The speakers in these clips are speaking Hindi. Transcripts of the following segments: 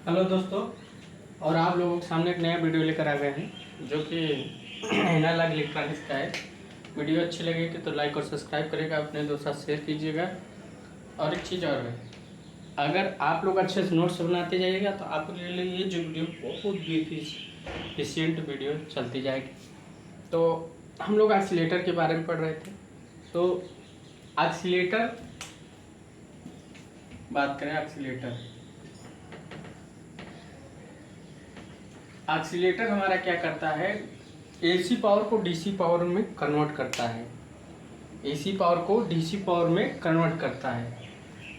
हेलो दोस्तों, और आप लोगों के सामने एक नया वीडियो लेकर आ गए हैं जो कि एनालॉग इलेक्ट्रॉनिक्स का है। वीडियो अच्छी लगेगी तो लाइक और सब्सक्राइब करेगा, अपने दोस्तों साथ शेयर कीजिएगा। और एक चीज़ और है, अगर आप लोग अच्छे से नोट्स बनाते जाइएगा तो आपके लिए ये जो वीडियो बहुत एफिशिएंट वीडियो चलती जाएगी। तो हम लोग एक्सीलेटर के बारे में पढ़ रहे थे। तो एक्सीलेटर, बात करें एक्सीलेटर हमारा क्या करता है, एसी पावर को डीसी पावर में कन्वर्ट करता है। एसी पावर को डीसी पावर में कन्वर्ट करता है,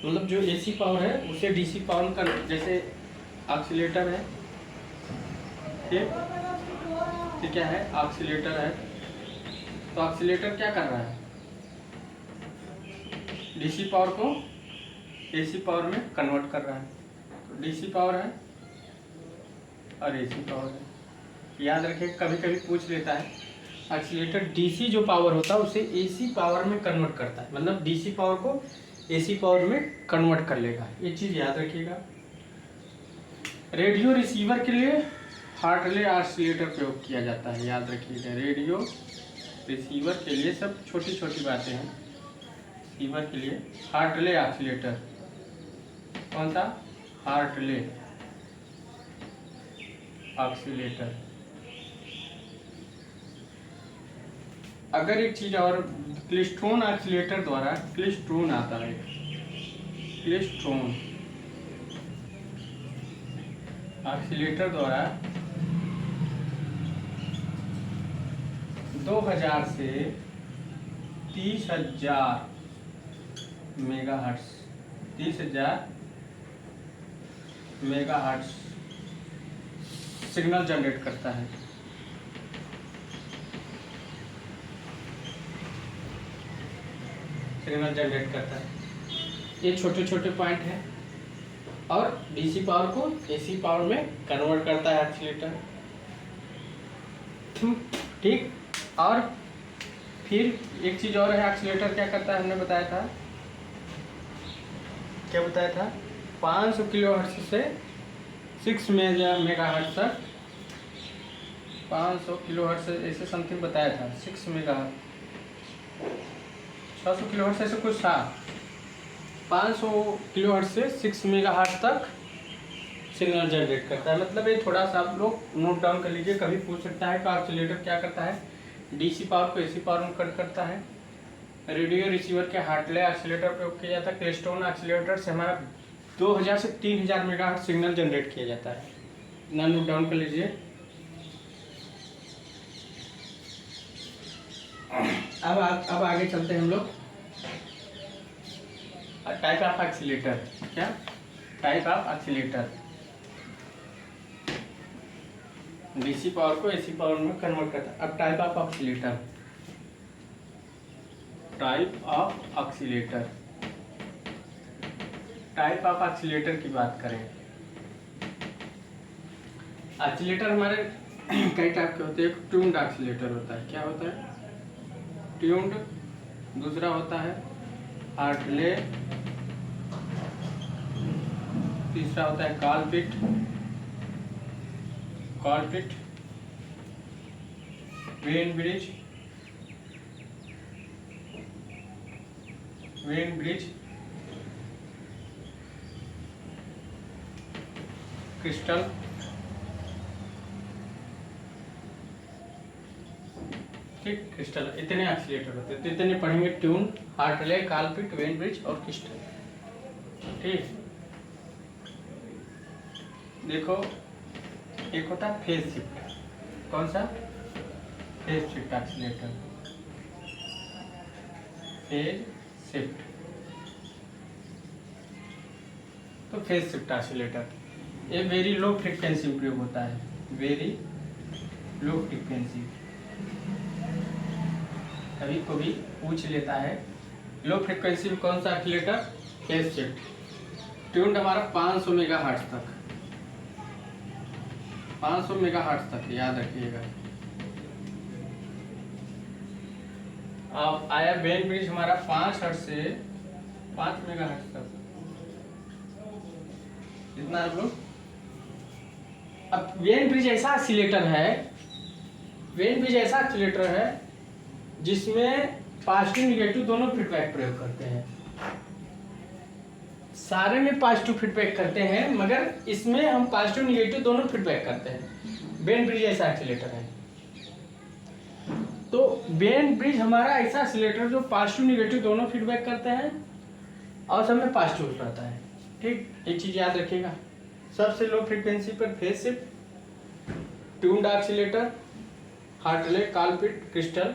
मतलब जो एसी पावर है उसे डीसी पावर में कन्वर्ट। जैसे एक्सीलेटर है, ये क्या है, एक्सीलेटर है। तो एक्सीलेटर क्या कर रहा है, डीसी पावर को एसी पावर में कन्वर्ट कर रहा है। तो डीसी पावर है और एसी पावर है। याद रखिए, कभी कभी पूछ लेता है, एक्सीलेटर डीसी जो पावर होता है उसे एसी पावर में कन्वर्ट करता है, मतलब डीसी पावर को एसी पावर में कन्वर्ट कर लेगा। ये चीज़ याद रखिएगा। रेडियो रिसीवर के लिए हार्टले ऑसिलेटर प्रयोग किया जाता है, याद रखिएगा। रेडियो रिसीवर के लिए, सब छोटी छोटी बातें हैं। रिसीवर के लिए हार्टले ऑसिलेटर, कौन सा, हार्टले ऑसिलेटर। अगर एक चीज और, क्लेस्ट्रॉन ऑसिलेटर द्वारा, क्लेस्ट्रॉन आता है, क्लेस्ट्रॉन ऑसिलेटर द्वारा 2000 से 30,000 मेगाहर्ट्ज, 30,000 मेगाहर्ट्ज सिग्नल जनरेट करता है। सिग्नल जनरेट करता है। ये छोटे छोटे पॉइंट हैं। और डीसी पावर को एसी पावर में कन्वर्ट करता है एक्सीलेटर, ठीक। और फिर एक चीज और है, एक्सीलेटर क्या करता है, हमने बताया था, क्या बताया था, 500 किलोहर्ट्ज से 6 मेगाहर्ट्ज तक, 500 किलोहर्ट्ज से ऐसे समथिंग बताया था, 6 मेगाहर्ट्ज, 600 किलोहर्ट्ज ऐसे कुछ था। 500 किलोहर्ट्ज से 6 मेगाहर्ट्ज तक सिग्नल जनरेट करता है। मतलब ये थोड़ा सा आप लोग नोट डाउन कर लीजिए, कभी पूछ सकता है कि ऑसिलेटर क्या करता है, डीसी पावर को एसी पावर में कन्वर्ट करता है। रेडियो रिसीवर के हार्टले ऑसिलेटर प्रयोग किया जाता है। क्लेस्ट्रॉन ऑसिलेटर से हमारा 2000 से 3000 मेगाहर्ट्ज सिग्नल जनरेट किया जाता है। ना नोट डाउन कर लीजिए। अब आगे चलते हैं हम लोग। टाइप ऑफ एक्सीलेटर, क्या type of accelerator, DC power को एसी पावर में कन्वर्ट करता है। अब type of accelerator, type of accelerator, type of accelerator की बात करें, एक्सीलेटर हमारे कई टाइप के होते हैं। एक ट्यून्ड एक्सीलेटर होता है, क्या होता है, ट्यून्ड। दूसरा होता है हार्टले, तीसरा होता है कॉलपिट, कॉलपिट, Wien bridge, Wien bridge, crystal, ठीक, क्रिस्टल। इतने एक्सीलेटर होते हैं, तो इतने पढ़ेंगे, ट्यून, हार्टले, कॉलपिट, वेन ब्रिज और क्रिस्टल, ठीक। देखो, एक होता है फेज शिफ्ट, कौन सा, phase shift accelerator, phase shift. तो फेज शिफ्ट एक्सीलेटर ये वेरी लो फ्रीक्वेंसी में प्रयोग होता है, वेरी लो फ्रीक्वेंसी। कभी कभी पूछ लेता है, लो फ्रीक्वेंसी में कौन सा एक्सीलेटर, फेज शिफ्ट। ट्यून्ड हमारा 500 मेगाहर्ट्ज तक, 500 मेगाहर्ट्ज तक, याद रखिएगा। अब आया वेन ब्रिज हमारा 5 हर्ट्ज से 5 मेगाहर्ट्ज तक, कितना है लोग, अब वेन ब्रिज ऐसा एक्सीलेटर है जिसमें पॉजिटिव निगेटिव दोनों फीडबैक प्रयोग करते हैं। सारे में पॉजिटिव फीडबैक करते हैं, मगर इसमें हम पॉजिटिव निगेटिव दोनों फीडबैक करते हैं। वेन ब्रिज ऐसा एक्सीलेटर है। तो वेन ब्रिज हमारा ऐसा एक्सीलेटर जो पॉजिटिव निगेटिव दोनों फीडबैक करते हैं और सब में पॉजिटिव रहता है। ठीक, एक चीज याद रखिएगा, सबसे लो फ्रीक्वेंसी पर phase shift, tuned oscillator, Hartley, कॉलपिट, crystal,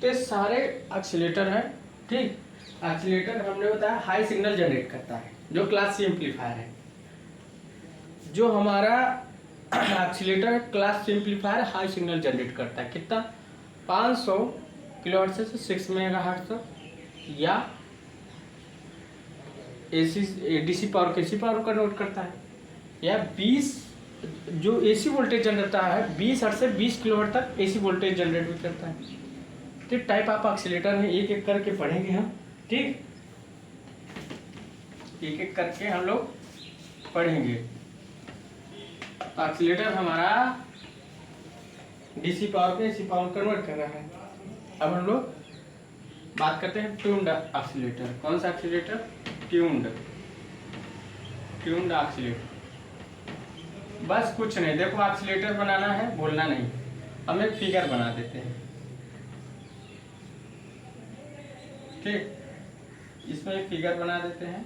तो सारे ऑक्सीलेटर हैं। ठीक, ऑक्सीलेटर हमने बताया हाई सिग्नल जनरेट करता है, जो क्लास सी एम्पलीफायर है। जो हमारा oscillator class C amplifier high signal generate करता है, कितना 500 किलोहर्ट्ज से 6 मेगाहर्ट्ज तक, या डीसी पावर के सी पावर कन्वर्ट करता है, या 20 जो एसी वोल्टेज जनरेट है 20 हर्ट्ज से 20 किलोहर्ट्ज तक एसी वोल्टेज जनरेट भी करता है। ठीक, टाइप ऑफ ऑक्सीलेटर है, एक एक करके पढ़ेंगे हम। ठीक, एक एक करके हम लोग पढ़ेंगे। ऑक्सीलेटर हमारा डीसी पावर पे एसी पावर कन्वर्ट कर रहा है। अब हम लोग बात करते हैं ट्यून्ड ऑक्सीलेटर। कौन सा ऑक्सीलेटर? Tuned oscillator. बस कुछ नहीं, देखो ऑक्सीलेटर बनाना है, बोलना नहीं। हम एक फिगर बना देते हैं। ठीक, इसमें एक फिगर बना देते हैं,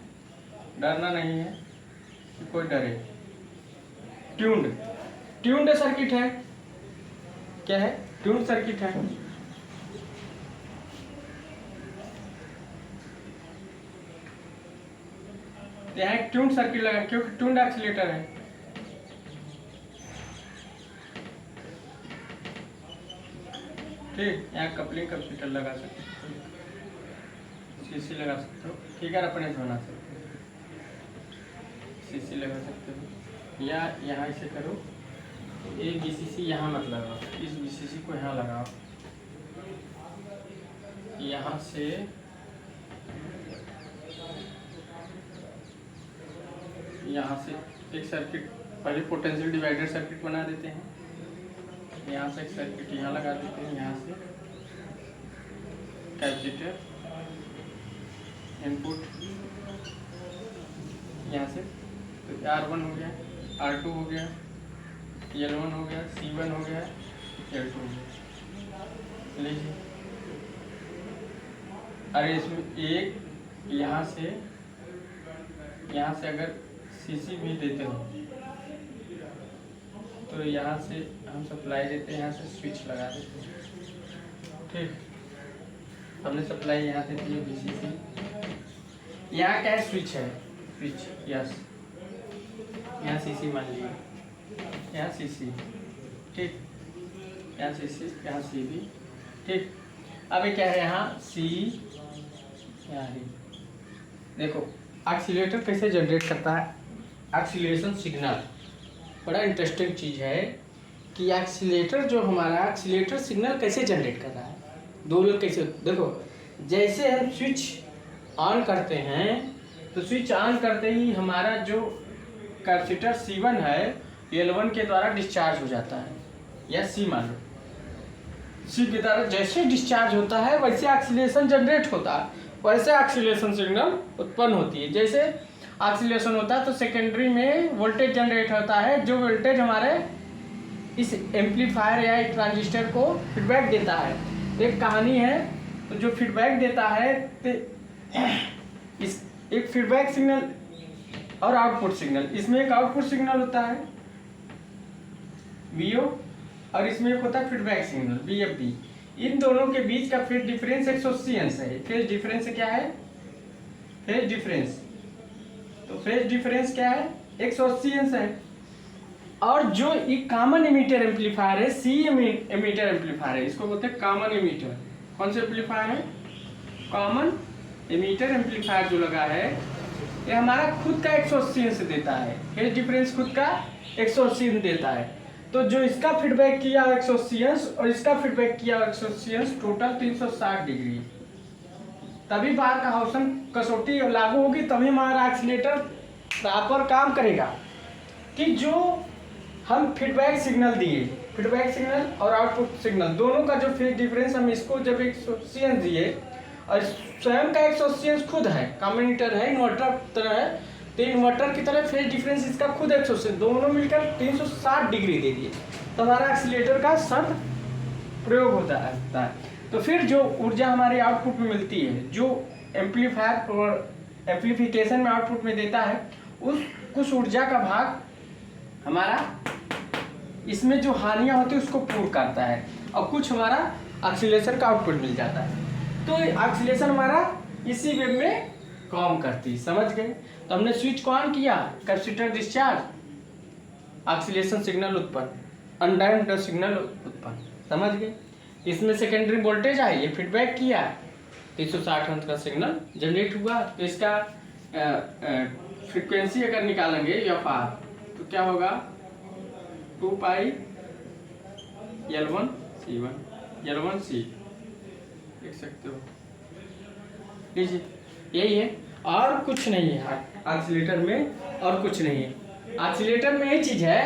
डरना नहीं है, कोई डरे। ट्यून्ड सर्किट है। क्या है? ट्यून्ड सर्किट है। यहाँ एक ट्यून्ड सर्किट लगा क्योंकि ट्यून्ड ऑक्सीलेटर है। ठीक, यहाँ कपलिंग कैपेसिटर लगा सकते हो, सीसी लगा सकते हो, फिगर अपने से बना सकते हो, सीसी लगा सकते हो, या यहाँ इसे करो, एक बीसीसी यहाँ मत लगाओ, इस बीसीसी को यहाँ लगाओ, यहाँ से यहाँ से एक सर्किट, पहले पोटेंशियल डिवाइडर सर्किट बना देते हैं, यहाँ से एक सर्किट यहाँ लगा देते हैं, यहाँ से कैपेसिटर इनपुट, यहाँ से तो R1 हो गया, R2 हो गया, L1 हो गया, C1 हो गया, L2 हो गया। लीजिए, अरे इसमें एक यहाँ से अगर सीसी भी देते हो तो यहाँ से हम सप्लाई देते हैं, यहाँ से स्विच लगा देते हैं। ठीक, हमने सप्लाई यहाँ से दी बीसीसी, यहाँ क्या है? स्विच है, स्विच, यस, यहाँ सीसी मान लीजिए, यहाँ सीसी, ठीक, यहाँ सीसी, यहाँ सीबी, ठीक। अब क्या है? यहाँ सी, यहाँ डी। देखो ऑक्सीलेटर कैसे जनरेट करता है, ऑक्सीलेशन सिग्नल। बड़ा इंटरेस्टिंग चीज़ है कि ऑक्सीलेटर जो हमारा ऑक्सीलेटर सिग्नल कैसे जनरेट कर रहा है, दो लोग कैसे। देखो, जैसे हम स्विच ऑन करते हैं तो स्विच ऑन करते ही हमारा जो कैपेसिटर C1 है L1 के द्वारा डिस्चार्ज हो जाता है, या C मान लो, C के द्वारा जैसे डिस्चार्ज होता है वैसे ऑक्सीलेशन जनरेट होता है, वैसे ऑक्सीलेशन सिग्नल उत्पन्न होती है। जैसे ऑक्सीलेशन होता है तो सेकेंडरी में वोल्टेज जनरेट होता है, जो वोल्टेज हमारे इस एम्पलीफायर या एक ट्रांजिस्टर को फीडबैक देता है। एक कहानी है, तो जो फीडबैक देता है तो इस एक फीडबैक सिग्नल और आउटपुट सिग्नल, इसमें एक आउटपुट सिग्नल होता है VO और इसमें एक होता है फीडबैक सिग्नल VFD। इन दोनों के बीच का फेज डिफरेंस 180 अंश है। फेज डिफरेंस क्या है? फेज डिफरेंस, तो फेज डिफरेंस क्या है? 180 अंश है। और जो एक कॉमन एमीटर एम्पलीफायर है, सी एमीटर एम्पलीफायर है, इसको बोलते हैं कॉमन एमीटर। कौन सा एम्पलीफायर है? कॉमन एमीटर एम्पलीफायर जो लगा है ये हमारा खुद का 180 अंश देता है, फेज डिफरेंस खुद का 180 अंश देता है। तो जो इसका फीडबैक किया 180 अंश और इसका फीडबैक किया 180 अंश, टोटल 360 डिग्री। तभी बार का हाउसन कसौटी लागू होगी, तभी हमारा ऑक्सीलेटर प्रॉपर काम करेगा। कि जो हम फीडबैक सिग्नल दिए, फीडबैक सिग्नल और आउटपुट सिग्नल दोनों का जो फेज डिफरेंस हम इसको जब 180 दिए और स्वयं का 180 खुद है, कम्यूटेटर है, इन्वर्टर तरह है, तो इन्वर्टर की तरह फेज डिफरेंस इसका खुद 180, दोनों मिलकर 360 डिग्री दे दिए, तो हमारा एक्सीलेटर का शब्द प्रयोग होता है। तो फिर जो ऊर्जा हमारे आउटपुट में मिलती है, जो एम्पलीफायर और एम्पलीफिकेशन में आउटपुट में देता है, उस कुछ ऊर्जा का भाग हमारा इसमें जो हानियां होती है उसको पूर्ण करता है और कुछ हमारा एक्सीलरेशन का आउटपुट मिल जाता है। तो एक्सीलरेशन हमारा इसी वेव में काम करती है, समझ गए। तो हमने स्विच को ऑन किया, कैपेसिटर डिस्चार्ज, एक्सीलरेशन सिग्नल उत्पन्न, अनडैम्प्ड सिग्नल उत्पन्न, समझ गए। इसमें सेकेंडरी वोल्टेज आई, ये फीडबैक किया, 360 हर्ट्ज का सिग्नल जनरेट हुआ। तो इसका फ्रीक्वेंसी अगर निकालेंगे एफ आर, तो क्या होगा 2 पाई L1 C1 L1 C, देख सकते हो, लीजिए यही है और कुछ नहीं है एक्सीलेटर में, और कुछ नहीं है। एक्सीलेटर में ये चीज है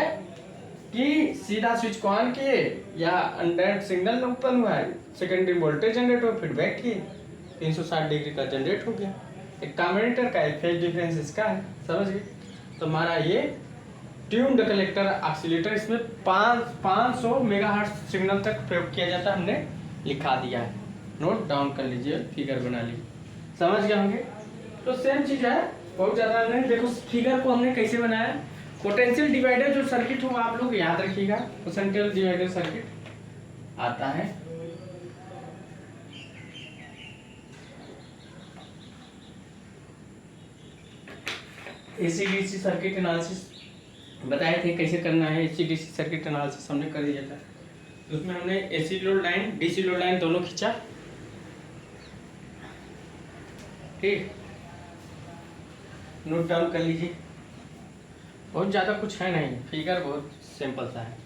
कि सीधा स्विच को ऑन किए या अनडैम्प्ड सिग्नल उत्पन्न हुआ है, सेकेंडरी वोल्टेज जनरेट हो, फीडबैक किए, 360 डिग्री का जनरेट हो गया। एक कम्यूटेटर का फेज डिफरेंस इसका है, समझ गए। तो हमारा ये ट्यून्ड कलेक्टर एक्सीलेटर, इसमें 500 मेगाहर्ट्ज सिग्नल तक प्रयोग किया जाता है, हमने लिखा दिया है, नोट डाउन कर लीजिए, फिगर बना लीजिए, समझ गए होंगे। तो सेम चीज है, बहुत ज़्यादा नहीं। देखो फिगर को हमने कैसे बनाया, पोटेंशियल डिवाइडर जो सर्किट हो आप लोग याद रखिएगा, पोटेंशियल डिवाइडर सर्किट आता है, एसी-डीसी सर्किट एनालिसिस बताए थे कैसे करना है। एसी-डीसी सर्किट एनालिसिस हमने कर दिया था, तो उसमें हमने AC load line, DC load line दोनों खींचा, ठीक, नोट डाउन कर लीजिए। बहुत ज़्यादा कुछ है नहीं, फिगर बहुत सिंपल सा है।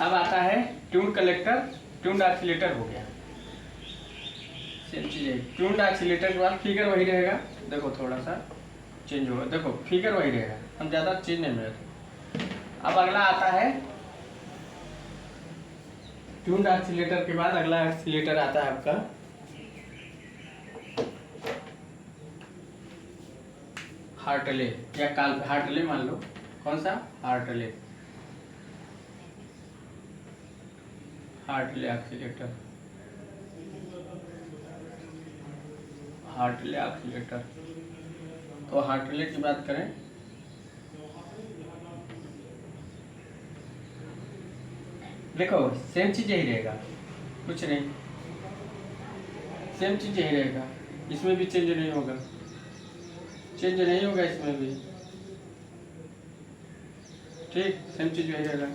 अब आता है ट्यून्ड कलेक्टर, ट्यून्ड एक्सीलेटर हो गया, सेम चीज़ है। ट्यून्ड एक्सीलेटर के बाद फिगर वही रहेगा, देखो थोड़ा सा चेंज होगा, देखो फिगर वही रहेगा, हम ज़्यादा चेंज नहीं मिलेगा। अब अगला आता है ट्यून्ड एक्सीलेटर के बाद अगला एक्सीलेटर आता है आपका हार्टले या काल हार्टले, मान लो कौन सा Hartley, Hartley accelerator, Hartley accelerator. तो हार्टले की बात करें, देखो सेम चीज यही रहेगा, कुछ नहीं, सेम चीज यही रहेगा, इसमें भी चेंज नहीं होगा, चेंज नहीं होगा इसमें भी, ठीक, सेम चीज वही रहेगा।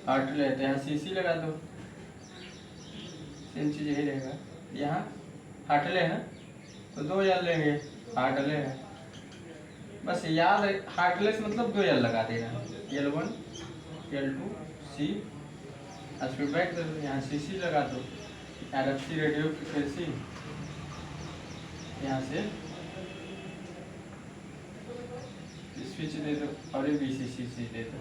हार्टले है तो यहाँ सीसी लगा दो, सेम चीज यही रहेगा। यहाँ हार्टले है तो 2 L लेंगे, हार्टले है, बस याद है, हार्टले से मतलब 2 L लगा देगा, L1 L2 C, फीडबैक यहाँ CC लगा दो, RFC रेडियो फ्रिक्वेंसी, यहाँ से स्विच दे दो और ये VCC दे दो,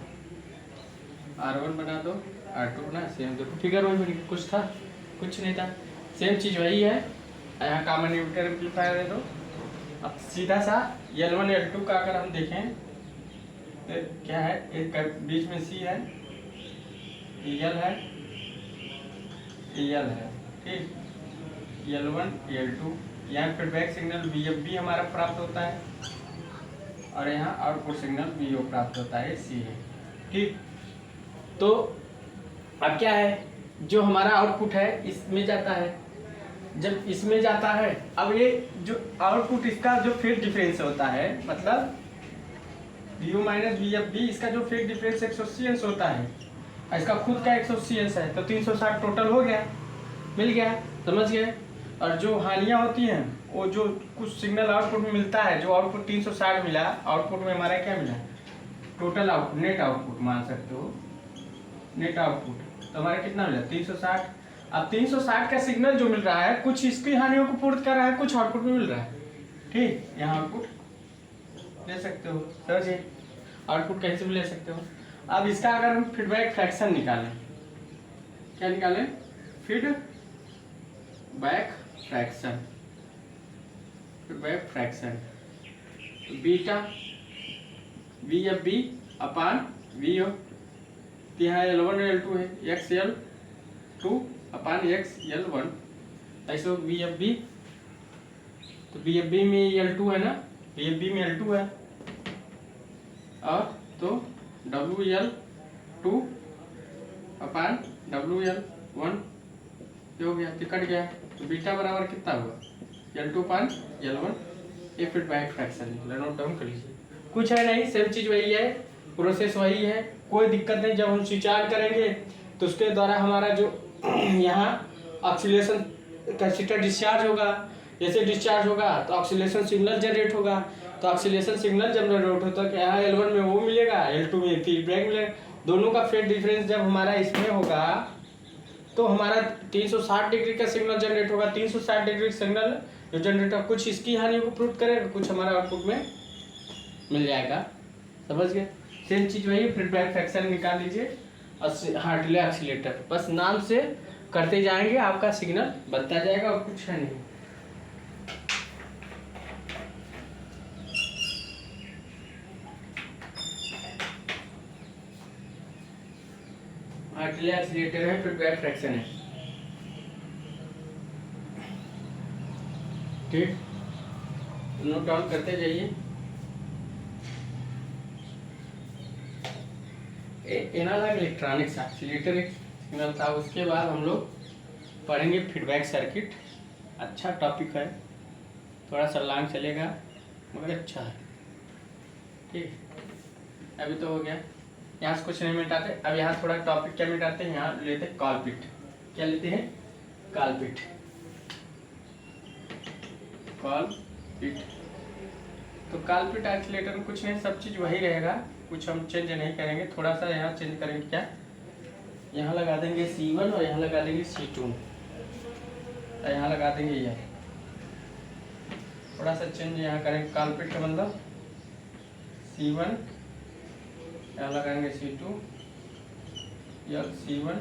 R1 बना दो, R2 बना, सेम देखो फिगर वही बनी, कुछ था कुछ नहीं था, सेम चीज़ वही है। यहाँ कॉमन इन्वर्टर एम्पलीफायर दे दो। अब सीधा सा L1 L2 का अगर हम देखें तो क्या है, एक बीच में C है, EL है, EL है, ठीक, L1 L2, यहाँ फीडबैक सिग्नल VFB हमारा प्राप्त होता है और यहाँ आउटपुट सिग्नल VO प्राप्त होता है, C है, ठीक। तो अब क्या है, जो हमारा आउटपुट है इसमें जाता है, जब इसमें जाता है, अब ये जो आउटपुट इसका जो फेज डिफरेंस होता है, मतलब VO माइनस VFB, इसका जो फेज डिफरेंस 180 होता है, इसका खुद का 180 है, तो 360 टोटल हो गया, मिल गया, समझ गए। और जो हानियाँ होती हैं वो जो कुछ सिग्नल आउटपुट में मिलता है, जो आउटपुट 360 मिला, आउटपुट में हमारा क्या मिला, टोटल आउटपुट, नेट आउटपुट मान सकते हो, नेट आउटपुट तो हमारा कितना मिला 360। अब 360 का सिग्नल जो मिल रहा है, कुछ इसकी हानियों को पूर्ति कर रहा है, कुछ आउटपुट में मिल रहा है, ठीक, यहाँ आउटपुट ले सकते हो, समझिए, आउटपुट कैसे भी ले सकते हो। अब इसका अगर हम फीडबैक फ्रैक्शन निकालें, क्या निकालें, feedback fraction, feedback fraction, beta V F B upon V O, तो यहाँ L1 L2 है, एक्स L2 अपान एक्स L1, ऐसे वी एफ बी, तो वी एफ बी में L2 है ना, वी एफ बी में L2 है, और तो WL2 अपान WL1 ये हो गया, तो कट गया, तो बीटा बराबर कितना हुआ, L2 अपान L1, ये फीडबैक फ्रैक्शन है, नोट डाउन कर लीजिए। कुछ है नहीं, सेम चीज वही है, प्रोसेस वही है, कोई दिक्कत नहीं। जब हम स्विच ऑन करेंगे तो उसके द्वारा हमारा जो यहाँ ऑक्सीलेशन कैपेसिटर डिस्चार्ज होगा, जैसे डिस्चार्ज होगा तो ऑक्सीलेशन सिग्नल जनरेट होगा, तो ऑक्सीलेशन सिग्नल जब जनरेट होता है यहाँ L1 में वो मिलेगा, L2 में फीडबैक मिलेगा, दोनों का फेज डिफरेंस जब हमारा इसमें होगा तो हमारा 360 डिग्री का सिग्नल जनरेट होगा। 360 डिग्री सिग्नल जो जनरेट होगा कुछ इसकी हानि को प्रूव करेगा, कुछ हमारा आउटपुट में मिल जाएगा, समझ गए। सेम चीज वही, फीडबैक फ्रैक्शन निकाल लीजिए, हार्टले ऑक्सीलेटर, बस नाम से करते जाएंगे आपका सिग्नल बनता जाएगा, और कुछ है नहीं। हार्टले ऑक्सीलेटर है, फीडबैक फ्रैक्शन है, ठीक, नोट डाउन करते जाइए। एनालॉग इलेक्ट्रॉनिक्स ऑक्सीलेटर एक सिग्नल था, उसके बाद हम लोग पढ़ेंगे फीडबैक सर्किट। अच्छा टॉपिक है, थोड़ा सा लॉन्ग चलेगा मगर अच्छा है, ठीक। अभी तो हो गया, यहाँ से कुछ नहीं मिटाते, अब यहाँ थोड़ा टॉपिक क्या मिटाते हैं, यहाँ लेते हैं कॉलपिट। क्या लेते हैं, कॉलपिट, कॉलपिट। तो कॉलपिट ऑक्सीलेटर में कुछ नहीं, सब चीज़ वही रहेगा, कुछ हम चेंज नहीं करेंगे, थोड़ा सा यहाँ चेंज करेंगे, क्या, यहाँ लगा देंगे C1 और यहाँ लगा देंगे C2, और यहाँ लगा देंगे यह, थोड़ा सा चेंज यहाँ करेंगे। कॉलपिट का मतलब C1, यहाँ लगाएंगे C2, या C1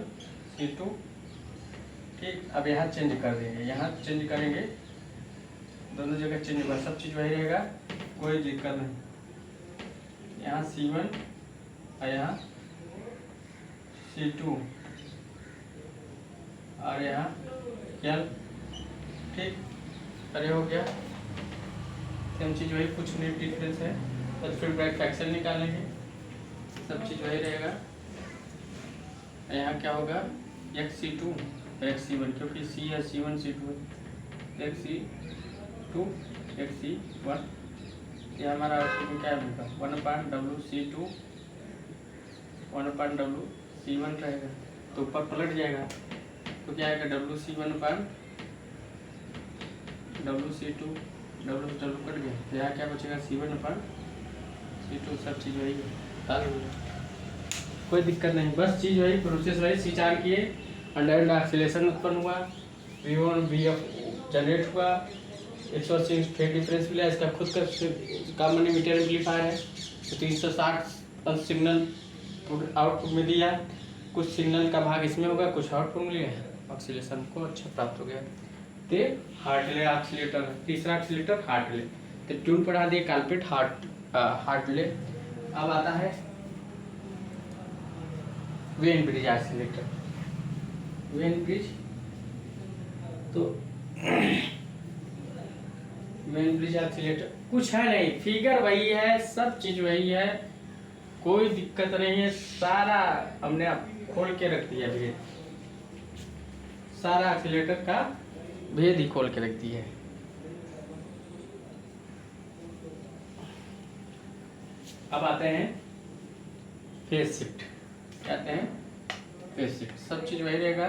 C2, ठीक। अब यहाँ चेंज कर देंगे, यहाँ चेंज करेंगे, दोनों जगह चेंज होगा, सब चीज़ वही रहेगा, कोई दिक्कत नहीं। यहाँ C1 और यहाँ C2 और यहाँ L, ठीक, अरे हो गया, सेम चीज़ वही, कुछ नहीं डिफरेंस है, बस फीडबैक फ्रैक्शन निकालेंगे, सब चीज़ वही रहेगा। यहाँ क्या होगा, XC2 XC1, क्योंकि C है, C1 C2 है, XC2 XC1, ये हमारा आउटपुट में क्या होगा, 1/WC2 1/WC1 रहेगा, तो ऊपर पलट जाएगा, तो क्या आएगा, WC1/WC2, W कट गया, तो यहाँ क्या बचेगा, C1/C2, सब चीज़ वही है, कोई दिक्कत नहीं, बस चीज़ वही, प्रोसेस वही, स्विच ऑन किए, अंडर ऑक्सीलेशन उत्पन्न हुआ, V1 VF जनरेट हुआ, 180 फेज डिफरेंस मिला, इसका खुद का मल्टीमीटर एम्पलीफायर है, तो 360 सिग्नल आउटपुट में दिया, कुछ सिग्नल का भाग इसमें होगा, कुछ आउटपुट मिलेगा, ऑक्सीलेशन को अच्छा प्राप्त हो गया। तो हार्टले ऑक्सीलेटर, तीसरा ऑक्सीलेटर हार्टले, तो ट्यून पढ़ा दिए, कॉलपिट हार्टले। अब आता है Wien bridge oscillator, Wien bridge, तो वेन ब्रिज ऑक्सीलेटर कुछ है नहीं, फिगर वही है, सब चीज वही है, कोई दिक्कत नहीं है, सारा हमने खोल के रख दिया भेद, सारा ऑक्सीलेटर का भेद ही खोल के रख दिया है। अब आते हैं फेज शिफ्ट, कहते हैं फेज शिफ्ट, सब चीज वही रहेगा,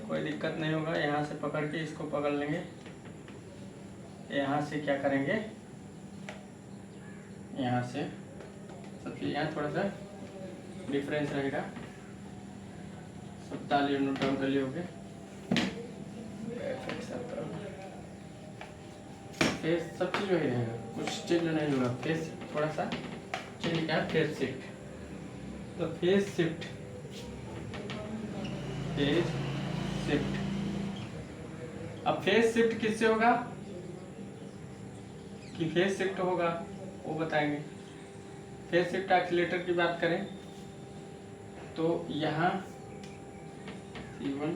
कोई दिक्कत नहीं होगा। यहाँ से पकड़ के इसको पकड़ लेंगे, यहाँ से क्या करेंगे, यहाँ से सबसे यहाँ थोड़ा सा डिफरेंस रहेगा, 47 यूनिट कर लिए हो गए, फेस सब चीज़ वही रहेगा, कुछ चेंज नहीं होगा। फेस थोड़ा सा चेंज क्या है, फेस शिफ्ट। तो फेस शिफ्ट, फेस शिफ्ट। अब फेस शिफ्ट किससे होगा कि फेस शिफ्ट होगा वो बताएंगे। फेस शिफ्ट एक्सीलेटर की बात करें तो यहाँ C1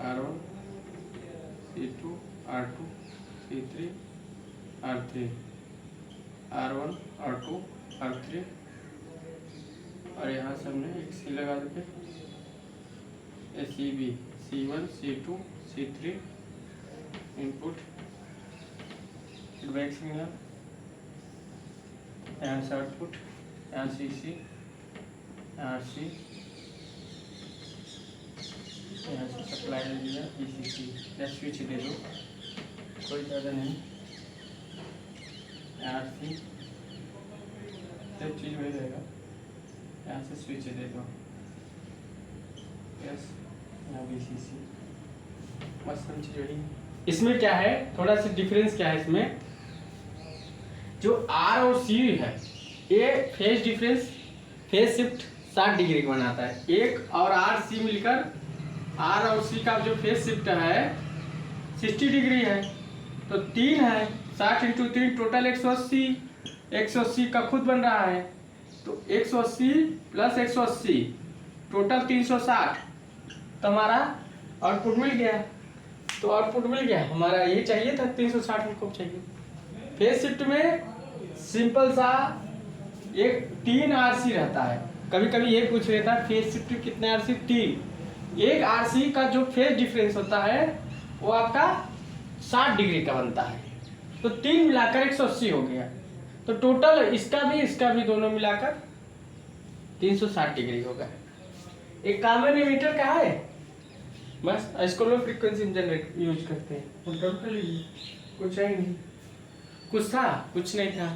R1 C2 R2 C3 R3 R1 R2 R3 और यहाँ से हमने एक सी लगा देते CB C1 C2 C3 input feedback signal, यहाँ से आउटपुट, यहाँ CC, यहाँ C, यहाँ से सप्लाई दे दिया ECC। या स्विच दे दो, कोई ज़्यादा नहीं, RC सब चीज़ वही रहेगा। यहाँ से स्विच दे दो, यस, यहाँ VCC, बस सब चीज़ वही। इसमें क्या है, थोड़ा सा डिफरेंस क्या है इसमें, जो R और C है ये phase difference, phase shift 60 degree का बनाता है। एक और R C मिलकर R और C का जो फेज शिफ्ट है 60 डिग्री है। तो 3 है, 60 इंटू 3 टोटल 180। 180 का खुद बन रहा है, तो 180 प्लस 180 टोटल 360। तो हमारा आउटपुट मिल गया। तो आउटपुट मिल गया हमारा, ये चाहिए था 360 हमको चाहिए। फेज शिफ्ट में सिंपल सा एक 3 RC रहता है। कभी कभी ये पूछ लेता है फेज शिफ्ट कितने RC, 3। एक RC का जो फेज डिफरेंस होता है वो आपका 60 डिग्री का बनता है। तो 3 मिलाकर 180 हो गया। तो टोटल इसका भी दोनों मिलाकर 360 डिग्री होगा। एक कॉमन एमीटर का है, बस इसको लो फ्रीक्वेंसी जनरेट यूज करते हैं। कुछ है नहीं, कुछ था कुछ नहीं था,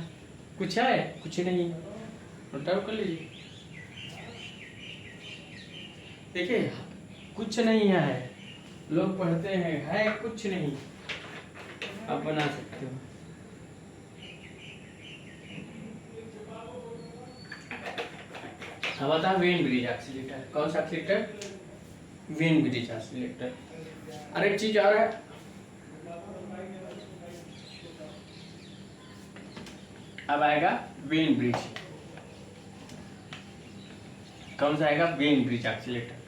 कुछ है कुछ नहीं, नोट कर लीजिए। देखिए कुछ नहीं है, लोग पढ़ते हैं है कुछ नहीं, आप बना सकते हो। अब आता है वेन ब्रिज ऑसिलेटर। कौन सा ऑसिलेटर? Wien bridge oscillator. और एक चीज और है, अब आएगा वेन ब्रिज। कौन सा आएगा? Wien bridge oscillator.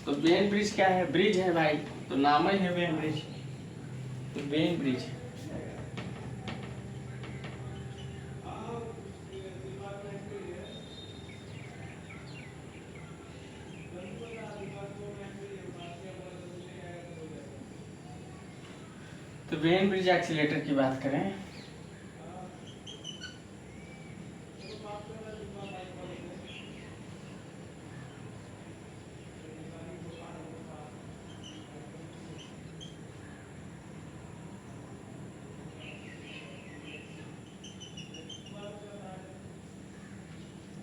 तो वेन ब्रिज क्या है? ब्रिज है भाई, तो नाम ही है वेन ब्रिज। तो वेन ब्रिज तो वेन ब्रिज एक्सीलेटर की बात करें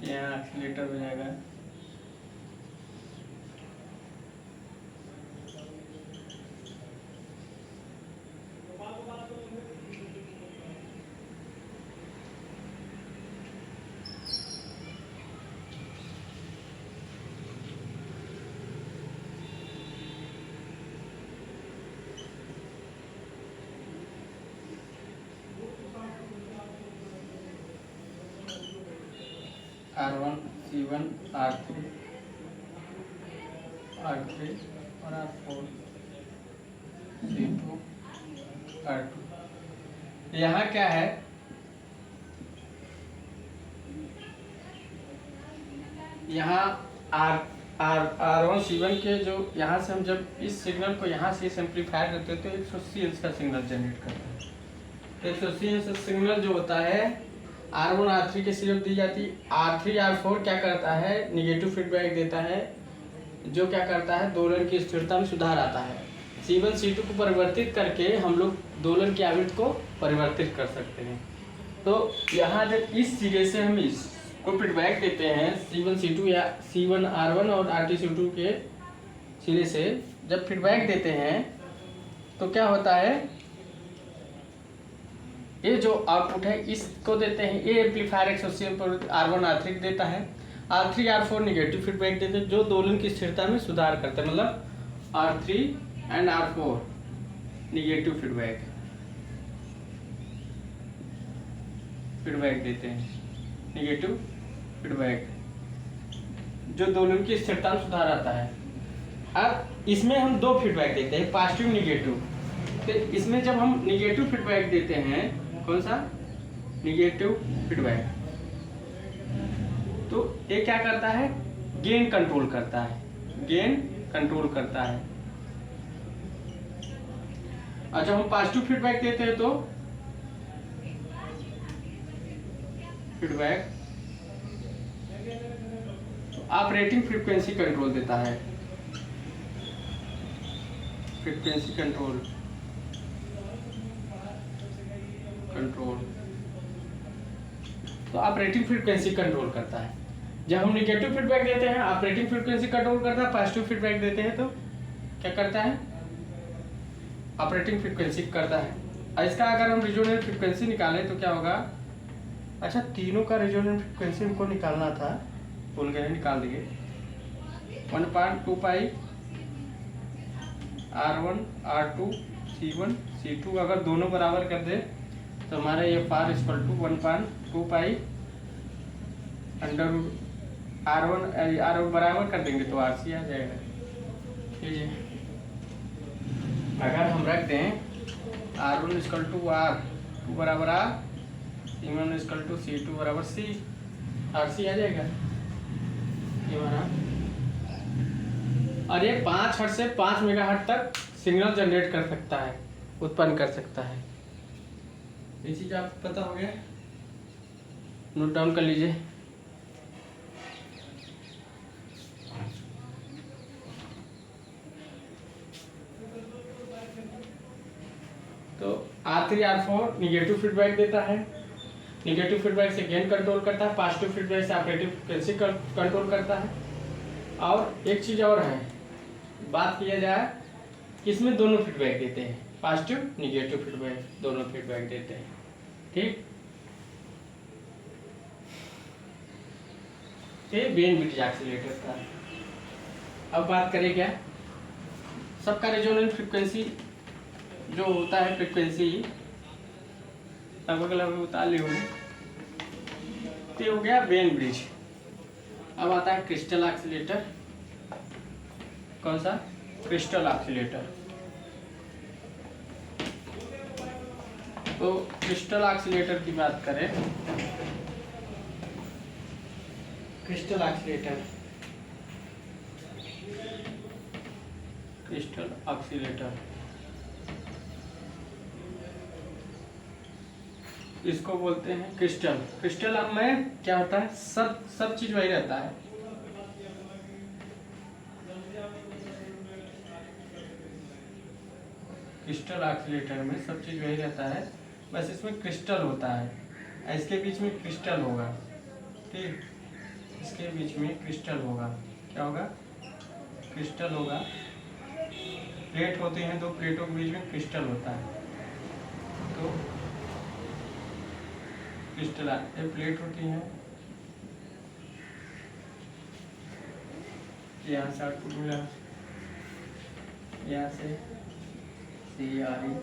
यहाँ एक्सीलेटर हो जाएगा R1 C1 R3 R3 और R4 C2 R2। यहाँ क्या है, यहाँ R1 C1 के जो यहाँ से हम जब इस सिग्नल को यहाँ से एम्पलीफायर करते हैं तो 180 Hz का सिग्नल जनरेट करते हैं। तो 180 Hz सिग्नल जो होता है R1 R3 के सिर्फ दी जाती है। R3 R4 क्या करता है? निगेटिव फीडबैक देता है, जो क्या करता है दोलन की स्थिरता में सुधार आता है। C1 C2 को परिवर्तित करके हम लोग दोलन की आवृत्ति को परिवर्तित कर सकते हैं। तो यहाँ जब इस सिरे से हम इसको फीडबैक देते हैं C1 C2 या C1 R1 और R2 C2 के सिरे से जब फीडबैक देते हैं तो क्या होता है, ये जो आउटपुट है इसको देते हैं, ये एम्पलीफायर एक्सोसिएशन पर R1 R3 देता है, R3 R4 निगेटिव फीडबैक देते हैं जो दोलन की स्थिरता में सुधार करते हैं, मतलब R3 and R4 negative feedback देते हैं, निगेटिव फीडबैक जो दोलन की स्थिरता में सुधार आता है। अब इसमें हम दो फीडबैक देते हैं, पॉजिटिव निगेटिव। तो इसमें जब हम निगेटिव फीडबैक देते हैं, कौन सा निगेटिव फीडबैक, तो ये क्या करता है, गेन कंट्रोल करता है, गेन कंट्रोल करता है। और जब हम पॉजिटिव फीडबैक देते हैं तो फीडबैक ऑपरेटिंग फ्रीक्वेंसी कंट्रोल देता है, फ्रीक्वेंसी कंट्रोल तो ऑपरेटिंग फ्रीक्वेंसी कंट्रोल करता है। जब हम निगेटिव फीडबैक देते हैं ऑपरेटिंग फ्रीक्वेंसी कंट्रोल करता है, पॉजिटिव फीडबैक देते हैं तो क्या करता है, ऑपरेटिंग फ्रीक्वेंसी करता है। और इसका अगर हम रिजोनेंट फ्रीक्वेंसी निकालें तो क्या होगा, अच्छा तीनों का रिजोनेंट फ्रीक्वेंसी हमको निकालना था, भूल गए, निकाल देंगे। 1.2 पाई R1 R2 C1 C2 अगर दोनों बराबर कर दे तो हमारा ये फार equal to 1.2 pi under R1 बराबर कर देंगे तो RC आ जाएगा। लीजिए, अगर हम रख दें R1 इक्वल टू R2 बराबर R, C1 equal to C2 बराबर C, RC आ जाएगा ये हमारा। और ये 5 हर्ट्ज से 5 मेगाहर्ट्ज तक सिग्नल जनरेट कर सकता है, उत्पन्न कर सकता है। ये चीज आपको पता हो गया, नोट डाउन कर लीजिए। तो R3 R4 निगेटिव फीडबैक देता है, निगेटिव फीडबैक से गेन कंट्रोल करता है, पॉजिटिव फीडबैक से ऑपरेटिव फ्रीक्वेंसी कंट्रोल करता है। और एक चीज और है, बात किया जाए कि इसमें दोनों फीडबैक देते हैं, पॉजिटिव निगेटिव फीडबैक दोनों फीडबैक देते हैं, ठीक। ये बेन ब्रिज ऑसिलेटर का। अब बात करें क्या, सबका रेजोनेंट फ्रीक्वेंसी जो होता है, फ्रीक्वेंसी लगभग उतार ली होगी, तो हो गया बेन ब्रिज। अब आता है क्रिस्टल ऑसिलेटर। कौन सा, क्रिस्टल ऑसिलेटर। तो क्रिस्टल ऑसिलेटर की बात करें, क्रिस्टल ऑसिलेटर, क्रिस्टल ऑसिलेटर इसको बोलते हैं क्रिस्टल। क्रिस्टल अब में क्या होता है, सब चीज वही रहता है। क्रिस्टल ऑसिलेटर में सब चीज वही रहता है, बस इसमें क्रिस्टल होता है, इसके बीच में क्रिस्टल होगा, ठीक, इसके बीच में क्रिस्टल होगा। क्या होगा, क्रिस्टल होगा। प्लेट होती हैं, दो प्लेटों के बीच में क्रिस्टल होता है। तो क्रिस्टल ये प्लेट होती है, यहाँ से आउटपुट मिला, यहाँ से सी आ रही,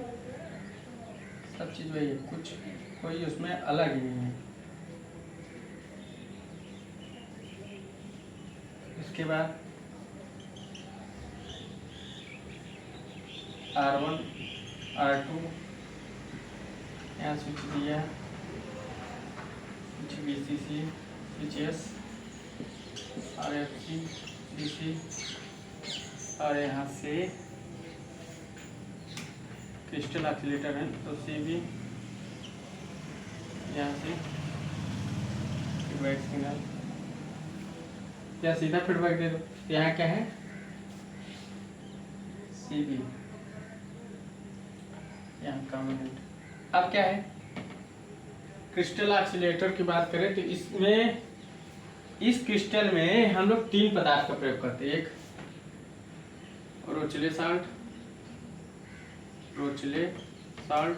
सब चीज़ वही है, कुछ कोई उसमें अलग ही नहीं है। इसके बाद R1 R2 यहाँ स्विच दिया, switch VCC, switch S, RFC, DC, और यहाँ से क्रिस्टल ऑसिलेटर है तो CB, यहाँ से फीडबैक सिग्नल, या सीधा फीडबैक दे दो। यहाँ क्या है, CB, यहाँ कॉम्बिनेट। अब क्या है, क्रिस्टल ऑसिलेटर की बात करें तो इसमें, इस क्रिस्टल में हम लोग 3 पदार्थ का प्रयोग करते हैं। एक रोचले साल्ट, रोचले, साल्ट,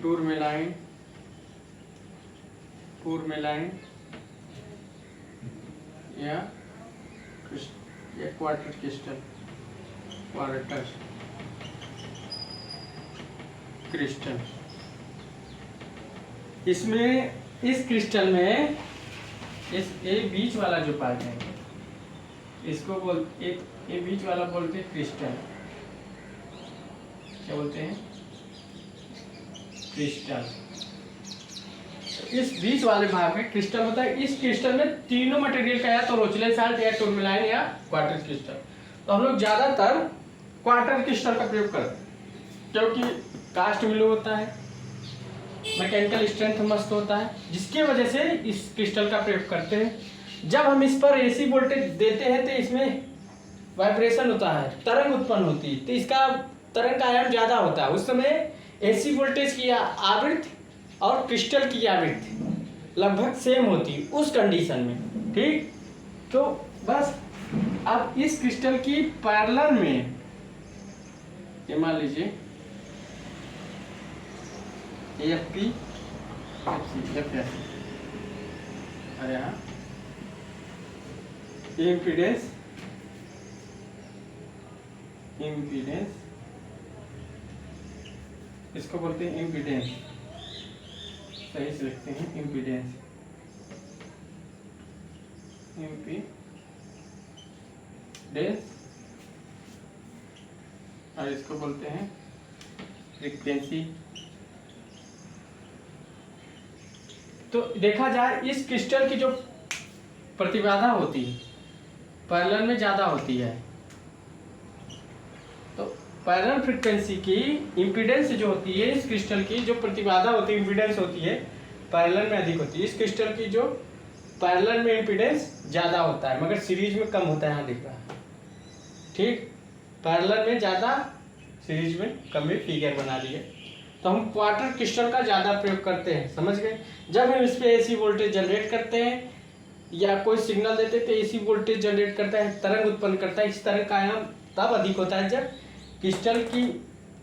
टूरमेलाइन, या क्वार्टर क्रिस्टल। इसमें इस क्रिस्टल में इस बीच वाला जो पार्ट है इसको बीच वाला बोलते हैं क्रिस्टल। क्या बोलते हैं? क्रिस्टल। इस बीच वाले भाग में क्रिस्टल होता है। इस क्रिस्टल में तीनों मटेरियल का या तो रोचले साल्ट या टूरमेलाइन या क्वार्टर क्रिस्टल। तो हम लोग ज्यादातर क्वार्टर क्रिस्टल का प्रयोग करते हैं क्योंकि कास्ट मिलो होता है, मैकेनिकल स्ट्रेंथ मस्त होता है, जिसकी वजह से इस क्रिस्टल का प्रयोग करते हैं। जब हम इस पर एसी वोल्टेज देते हैं तो इसमें वाइब्रेशन होता है, तरंग उत्पन्न होती है, तो इसका तरंग का आयाम ज्यादा होता है। उस समय एसी वोल्टेज की आवृत्ति और क्रिस्टल की आवृत्ति लगभग सेम होती है उस कंडीशन में। ठीक, तो बस अब इस क्रिस्टल की पैरेलल में ये मान लीजिए एफपी और यहाँ इम्पीडेंस इसको बोलते हैं इम्पीडेंस, सही से लिखते हैं इम्पीडेंस, और इसको बोलते हैं फ्रीक्वेंसी। तो देखा जाए इस क्रिस्टल की जो प्रतिबाधा होती है पैरेलल में ज्यादा होती है, तो पैरेलल फ्रीक्वेंसी की इम्पीडेंस जो होती है इस क्रिस्टल की जो प्रतिबाधा होती है, इम्पीडेंस होती है, पैरेलल में अधिक होती है। इस क्रिस्टल की जो पैरेलल में इम्पीडेंस ज्यादा होता है मगर सीरीज में कम होता है, यहाँ दिख रहा है। ठीक, पैरेलल में ज्यादा, सीरीज में कम में फिगर बना लिए। तो हम क्वार्टर क्रिस्टल का ज्यादा प्रयोग करते हैं, समझ गए। जब हम इस पे एसी वोल्टेज जनरेट करते हैं या कोई सिग्नल देते हैं तो एसी वोल्टेज जनरेट करता है, तरंग उत्पन्न करता है। इस तरंग का आयाम तब अधिक होता है जब क्रिस्टल की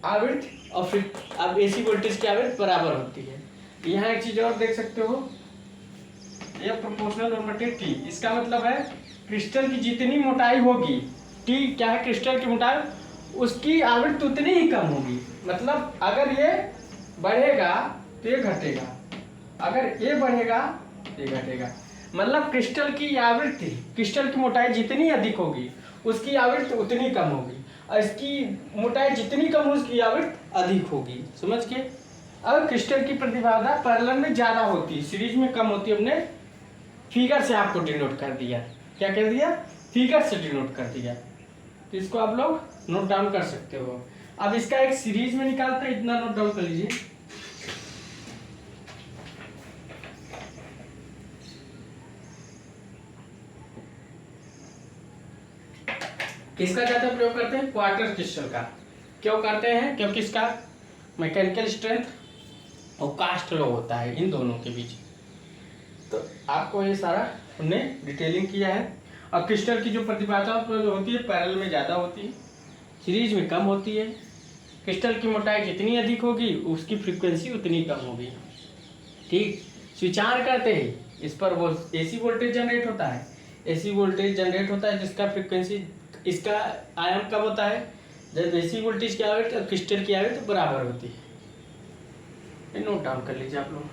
आवृत्ति और फिर अब एसी वोल्टेज की आवृत्ति बराबर होती है। यहाँ एक चीज और देख सकते हो, यह प्रोपोर्शनल नॉर्मेटिव टी। इसका मतलब है क्रिस्टल की जितनी मोटाई होगी, टी क्या है, क्रिस्टल की मोटाई, उसकी आवृत्ति उतनी ही कम होगी। मतलब अगर ये बढ़ेगा तो ये घटेगा, अगर ये बढ़ेगा तो ये घटेगा। मतलब क्रिस्टल की आवृत्ति, क्रिस्टल की मोटाई जितनी अधिक होगी उसकी आवृत्ति उतनी कम होगी, और इसकी मोटाई जितनी कम होगी उसकी आवृत्ति अधिक होगी, समझ के। अब क्रिस्टल की प्रतिबाधा पैरेलल में ज्यादा होती है, सीरीज में कम होती है। हमने फिगर से आपको डिनोट कर दिया। क्या कर दिया? फिगर से डिनोट कर दिया। तो इसको आप लोग नोट डाउन कर सकते हो। अब इसका एक सीरीज में निकालते हैं, इतना नोट डाउन कर लीजिए। किसका ज्यादा प्रयोग करते हैं? क्वार्टर क्रिस्टल का। क्यों करते हैं? क्योंकि इसका मैकेनिकल स्ट्रेंथ और कास्ट लो होता है इन दोनों के बीच। तो आपको ये सारा हमने डिटेलिंग किया है। अब क्रिस्टल की जो प्रतिबाधा होती है पैरेलल में ज़्यादा होती है, सीरीज में कम होती है। क्रिस्टल की मोटाई जितनी अधिक होगी उसकी फ्रीक्वेंसी उतनी कम होगी। ठीक, स्विचार करते हैं इस पर वो एसी वोल्टेज जनरेट होता है, एसी वोल्टेज जनरेट होता है जिसका फ्रीक्वेंसी, इसका आयाम कब होता है जब एसी वोल्टेज की आवृत्ति और क्रिस्टल की आवृत्ति बराबर होती है। नोट डाउन कर लीजिए आप लोग।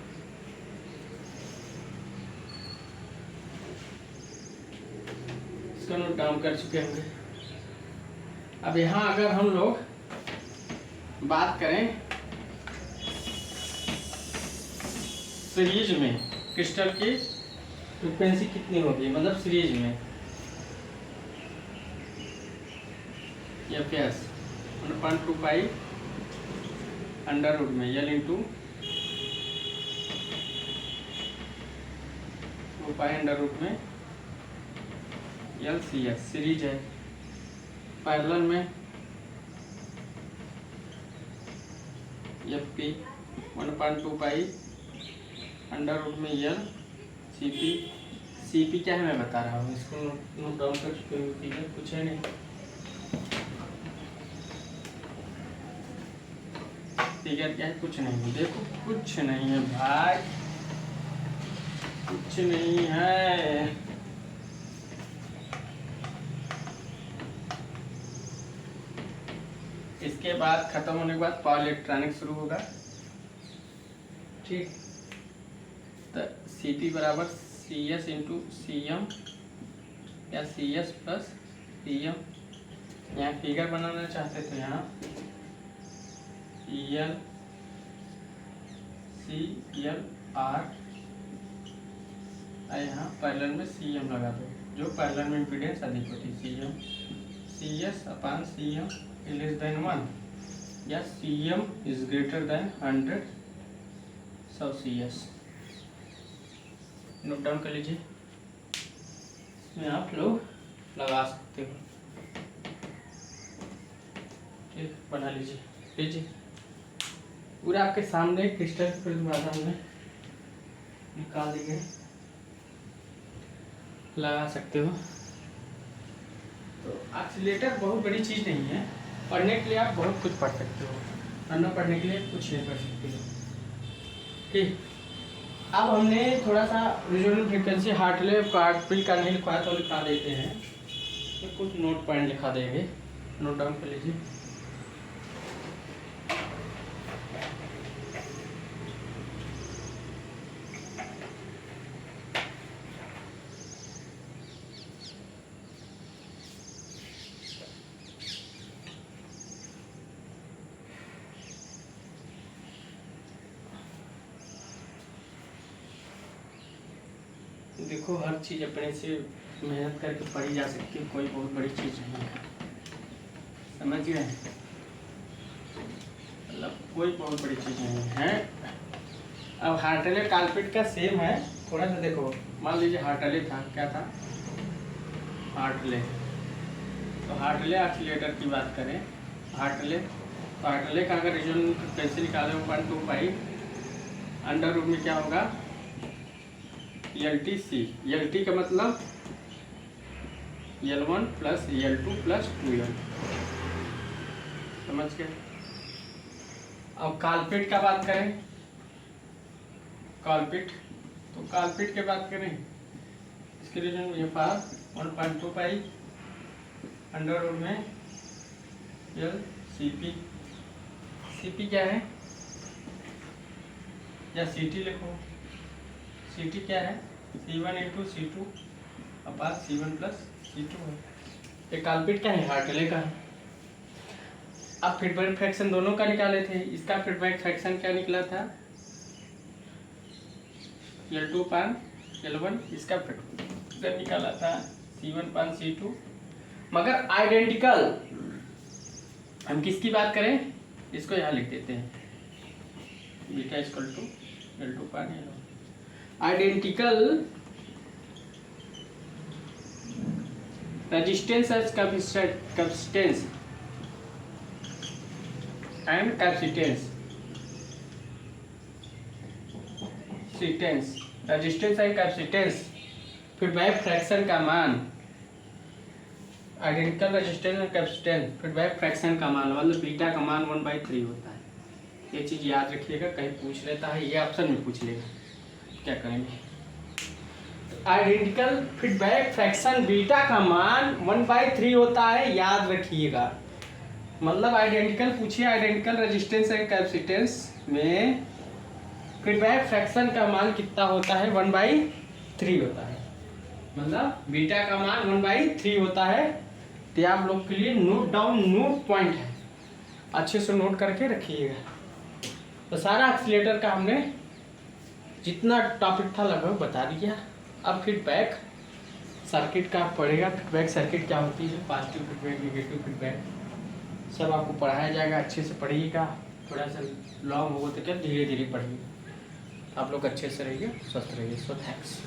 इसको नोट डाउन कर चुके होंगे। अब यहाँ अगर हम लोग बात करें सीरीज में क्रिस्टल की फ्रीक्वेंसी कितनी होगी, मतलब सीरीज में एफ 1.2 पाई अंडर रूट में L into 2 pi under root में एल सी एस सीरीज है। पैरेलल में F P 1.2 pi under root में L C P. C P क्या है मैं बता रहा हूँ, इसको नोट डाउन कर चुके हैं, कुछ है नहीं। फिगर क्या है, कुछ नहीं है, देखो कुछ नहीं है भाई, कुछ नहीं है। इसके बाद खत्म होने के बाद पावर इलेक्ट्रॉनिक शुरू होगा, ठीक। तो Cp बराबर Cs इंटू Cm या Cs प्लस Cm। यहाँ फिगर बनाना चाहते तो यहाँ Cl ClR, यहाँ पैरेलल में Cm लगा दो, जो पैरेलल में इम्पीडेंस अधिक होती है Cm। Cs अपान Cm लेस देन 1 या Cm इज ग्रेटर देन 100 सौ Cs। नोट डाउन कर लीजिए, इसमें आप लोग लगा सकते हो, ठीक। बना लीजिए, लीजिए पूरा आपके सामने क्रिस्टल हमने निकाल दिए, लगा सकते हो। तो ऑक्सीलेटर बहुत बड़ी चीज़ नहीं है, पढ़ने के लिए आप बहुत कुछ पढ़ सकते हो, और न पढ़ने के लिए कुछ नहीं पढ़ सकते हो, ठीक। अब हमने थोड़ा सा रेजोनेंट फ्रीक्वेंसी हार्टले कार्टफिल का नहीं लिखवाया तो लिखा देते हैं, तो कुछ नोट पॉइंट लिखा देंगे, नोट डाउन कर लीजिए। देखो हर चीज़ अपने से मेहनत करके पढ़ी जा सकती है, कोई बहुत बड़ी चीज़ नहीं है, समझ गए, मतलब कोई बहुत बड़ी चीज़ नहीं है। अब हार्टले कार्टफिल का सेम है, थोड़ा सा देखो, मान लीजिए हार्टले था, क्या था हार्टले, तो हार्टले ऑक्सीलेटर की बात करें, हार्टले तो हार्टले का अगर रेजोनेंट फ्रीक्वेंसी निकालें 1.2 पाई, अंडर रूट में क्या होगा LTC, LT का मतलब L1 plus L2 plus 2L, समझ गए। अब काल्पिट का बात करें, काल्पिट, तो काल्पिट की बात करें, इसके रीजन ये पार 1.2 पाई अंडर रूट में L CP, CP क्या है, या CT लिखो, CT क्या है C1 इंटू C2 अपान C1 प्लस C2 है, ये काल्पिट क्या है हार्टले का। अब फीडबैक फ्रैक्शन दोनों का निकाले थे, इसका फीडबैक फ्रैक्शन क्या निकला था L2 पान L1, इसका फीडबैक निकाला था C1 पान C2, मगर आइडेंटिकल। हम किसकी बात करें, इसको यहाँ लिख देते हैं बीटा इक्वल टू L2 पान L1, identical resistance as capacitance and capacitance, resistance and capacitance, feedback fraction का मान, identical resistance and capacitance, feedback fraction का मान, मतलब बीटा का मान 1/3 होता है। ये चीज़ याद रखिएगा, कहीं पूछ लेता है, ये ऑप्शन में पूछ लेगा, क्या करेंगे। आइडेंटिकल फीडबैक फ्रैक्शन बीटा का मान 1/3 होता है, याद रखिएगा। मतलब आइडेंटिकल पूछिए, आइडेंटिकल रेजिस्टेंस एंड कैपेसिटेंस में फीडबैक फ्रैक्शन का मान कितना होता है, 1/3 होता है, मतलब बीटा का मान 1/3 होता है। तो आप लोग के लिए नोट डाउन, नोट पॉइंट है, अच्छे से नोट करके रखिएगा। तो सारा ऑक्सीलेटर का हमने जितना टॉपिक था लगभग बता दिया। अब फीडबैक सर्किट का पढ़ेगा, फीडबैक सर्किट क्या होती है, पॉजिटिव फीडबैक, नेगेटिव फीडबैक, सब आपको पढ़ाया जाएगा। अच्छे से पढ़िएगा, थोड़ा सा लॉन्ग होगा तो क्या धीरे धीरे पढ़िए। आप लोग अच्छे से रहिए, स्वस्थ रहिए। So thanks.